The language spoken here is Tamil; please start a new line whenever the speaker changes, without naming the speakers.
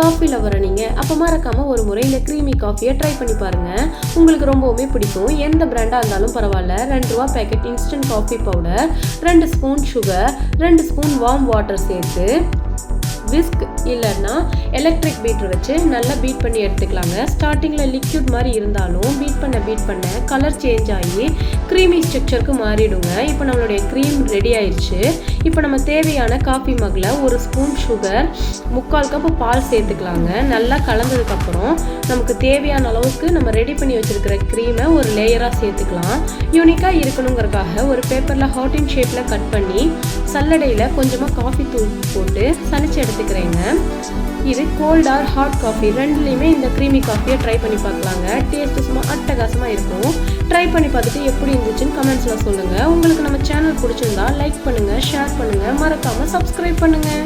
காஃபி லவரை நீங்கள் அப்போ மறக்காமல் ஒரு முறை இந்த க்ரீமி காஃபியை ட்ரை பண்ணி பாருங்கள். உங்களுக்கு ரொம்பவுமே பிடிக்கும். எந்த பிராண்டாக இருந்தாலும் பரவாயில்ல. 2 ரூபா packet instant coffee powder, 2 spoon sugar, 2 spoon warm water சேர்த்து விஸ்க் இல்லைன்னா எலக்ட்ரிக் பீட்டர் வச்சு நல்லா பீட் பண்ணி எடுத்துக்கலாங்க. ஸ்டார்டிங்கில் லிக்யூட் மாதிரி இருந்தாலும் பீட் பண்ண கலர் சேஞ்ச் ஆகி க்ரீமி ஸ்ட்ரக்சருக்கு மாறிடுங்க. இப்போ நம்மளுடைய க்ரீம் ரெடி ஆயிடுச்சு. இப்போ நம்ம தேவையான காஃபி மக்கில் 1 ஸ்பூன் சுகர், 3/4 கப்பு பால் சேர்த்துக்கலாங்க. நல்லா கலந்ததுக்கப்புறம் நமக்கு தேவையான அளவுக்கு நம்ம ரெடி பண்ணி வச்சுருக்கிற க்ரீமை ஒரு லேயராக சேர்த்துக்கலாம். யூனிக்காக இருக்கணுங்கிறதுக்காக ஒரு பேப்பரில் ஹார்டின் ஷேப்பில் கட் பண்ணி சல்லடையில் கொஞ்சமாக காஃபி தூள் போட்டு சலிச்சு எடுத்துக்கிறேங்க. இது கோல்ட் ஆர் ஹாட் காஃபி ரெண்டுலேயுமே இந்த க்ரீமி காஃபியை ட்ரை பண்ணி பார்க்கலாங்க. டேஸ்ட்டு சும்மா அட்டகாசமாக இருக்கும். ட்ரை பண்ணி பார்த்துட்டு எப்படி இருந்துச்சுன்னு கமெண்ட்ஸில் சொல்லுங்கள். உங்களுக்கு நம்ம சேனல் பிடிச்சிருந்தா லைக் பண்ணுங்கள், ஷேர் பண்ணுங்கள், மறக்காமல் சப்ஸ்கிரைப் பண்ணுங்கள்.